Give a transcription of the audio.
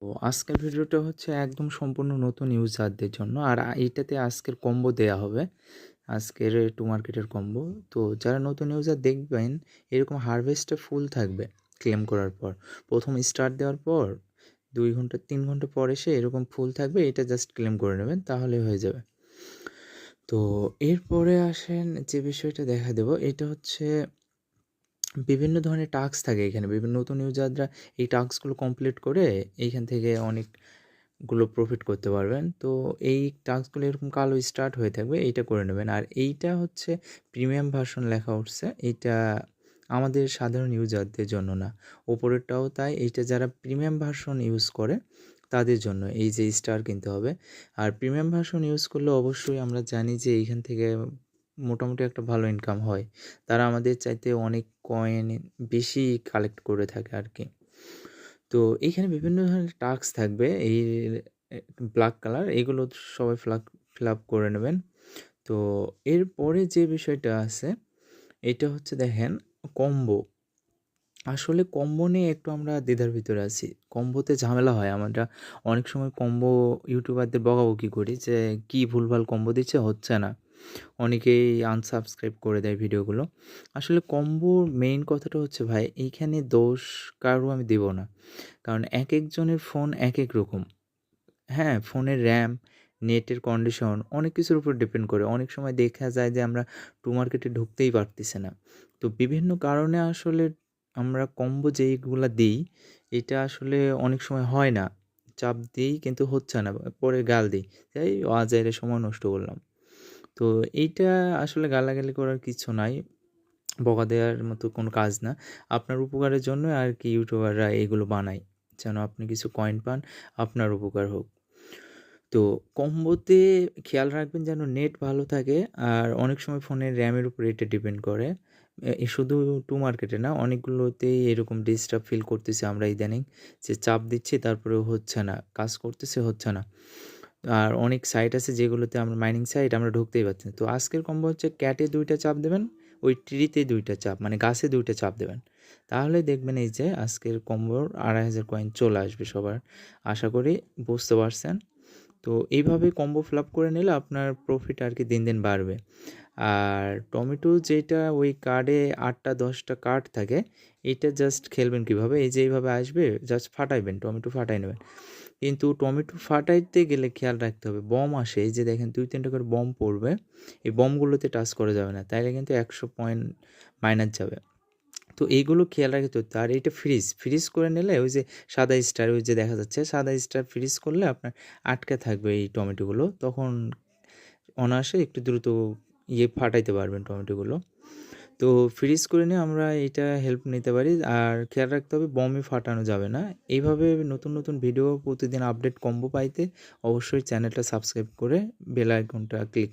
তো আজকের ভিডিওটা হচ্ছে একদম সম্পূর্ণ নতুন ইউজারদের জন্য। আর এইটাতে আজকের কম্বো দেয়া হবে। আজকের টু মার্কেটের কম্বো। তো যারা নতুন ইউজার দেখবেন, এরকম হারভেস্টটা ফুল থাকবে ক্লেম করার পর। প্রথম স্টার্ট দেওয়ার পর 2 ঘন্টা 3 ঘন্টা পর এসে এরকম ফুল থাকবে, এটা জাস্ট ক্লেম করে নেবেন, তাহলেই হয়ে যাবে। তো এরপরে আসেন যে বিষয়টা দেখা দেবো, এটা হচ্ছে বিভিন্ন ধরনের টাস্ক থাকে এখানে। বিভিন্ন নতুন ইউজাররা এই টাস্কগুলো কমপ্লিট করে এইখান থেকে অনেকগুলো প্রফিট করতে পারবেন। তো এই টাস্কগুলো এরকম কালো স্টার্ট হয়ে থাকবে, এইটা করে নেবেন। আর এইটা হচ্ছে প্রিমিয়াম ভার্সন লেখা উঠছে, এইটা আমাদের সাধারণ ইউজারদের জন্য না। ওপরেরটাও তাই, এইটা যারা প্রিমিয়াম ভার্সন ইউজ করে তাদের জন্য এই যে স্টার কিনতে হবে। আর প্রিমিয়াম ভার্সন ইউজ করলে অবশ্যই আমরা জানি যে এইখান থেকে মোটামুটি একটা ভালো ইনকাম হয়। তারা আমাদের চাইতে অনেক কয়েন বেশি কালেক্ট করে থাকে আর কি। তো এইখানে বিভিন্ন ধরনের টাস্ক থাকবে, এই ব্ল্যাক কালার এগুলো সবাই ফিল আপ করে নেবেন। তো এরপরে যে বিষয়টা আছে, এটা হচ্ছে দেখেন কম্বো। আসলে কম্বো নিয়ে একটু আমরা দ্বিধার ভিতরে আছি। কম্বোতে ঝামেলা হয়। আমরা অনেক সময় কম্বো ইউটিউবারদের বকাবকি করি যে কী ভুলভাল কম্বো দিচ্ছে, হচ্ছে না। অনেকেই আনসাবস্ক্রাইব করে দেয় ভিডিওগুলো। আসলে কম্বোর মেইন কথাটা হচ্ছে ভাই, এইখানে দোষ কারও আমি দেব না। কারণ একেকজনের ফোন একেক রকম। হ্যাঁ, ফোনের র্যাম, নেটের কন্ডিশন অনেক কিছুর উপর ডিপেন্ড করে। অনেক সময় দেখা যায় যে আমরা টু মার্কেটে ঢুকতেই পারতেছি না। তো বিভিন্ন কারণে আসলে আমরা কম্বো যেইগুলা দিই, এটা আসলে অনেক সময় হয় না। চাপ দিই কিন্তু হচ্ছে না। পরে গাল দিই। এই অযাচিরে সময় নষ্ট করলাম। তো এইটা আসলে গালাগালি করার কিছু নাই। বকা দেওয়ার মতো কোনো কাজ না। আপনার উপকারের জন্য আর কি ইউটিউবাররা এগুলো বানায়। যেন আপনি কিছু কয়েন পান, আপনার উপকার হোক। তো কম্বোতে খেয়াল রাখবেন যেন নেট ভালো থাকে। আর অনেক সময় ফোনের র্যামের উপর এটা ডিপেন্ড করে। শুধু টু মার্কেটে না, অনেকগুলোতেই এরকম ডিস্টার্ব ফিল করতেছি আমরা ইদানিং, যে চাপ দিচ্ছি তারপরেও হচ্ছে না, কাজ করতেছে হচ্ছে না। আর অনেক সাইট আছে যেগুলোতে আমরা মাইনিং সাইট আমরা ঢুকতেই পারছি না। তো আজকের কম্বো হচ্ছে ক্যাটে 2টা চাপ দেবেন, ওই ট্রিতে 2টা চাপ, মানে গাছে 2টা চাপ দেবেন। তাহলে দেখবেন এই যে আজকের কম্বোর 2,500 কয়েন চলে আসবে সবার। আশা করি বুঝতে পারছেন। তো এইভাবে কম্বো ফিল আপ করে নিলে আপনার প্রফিট আর কি দিন দিন বাড়বে। আর টমেটো যেটা ওই কার্ডে 8টা 10টা কার্ড থাকে, এইটা জাস্ট খেলবেন কীভাবে, এই যে এইভাবে আসবে জাস্ট ফাটাইবেন, টমেটো ফাটাই নেবেন। কিন্তু টমেটো ফাটাইতে গেলে খেয়াল রাখতে হবে, বম আসে, এই যে দেখেন 2-3টা করে বম পড়বে, এই বমগুলোতে টাচ করা যাবে না, তাইলে কিন্তু 100 পয়েন্ট মাইনাস যাবে। তো এইগুলো খেয়াল রাখতে হতো। আর এইটা ফ্রিজ করে নিলে ওই যে সাদা স্টার, ওই যে দেখা যাচ্ছে সাদা স্টার ফ্রিজ করলে আপনার আটকে থাকবে এই টমেটোগুলো, তখন অনায়াসে একটু দ্রুত ফাটাইতে পারবেন টমেটোগুলো। তো ফ্রিজ করে নিয়ে আমরা এটা হেল্প নিতে পারি। আর খেয়াল রাখতে হবে বমই ফাটানো যাবে না। এইভাবে নতুন নতুন ভিডিও প্রতিদিন আপডেট কম্বো পাইতে অবশ্যই চ্যানেলটা সাবস্ক্রাইব করে বেল আইকনটা ক্লিক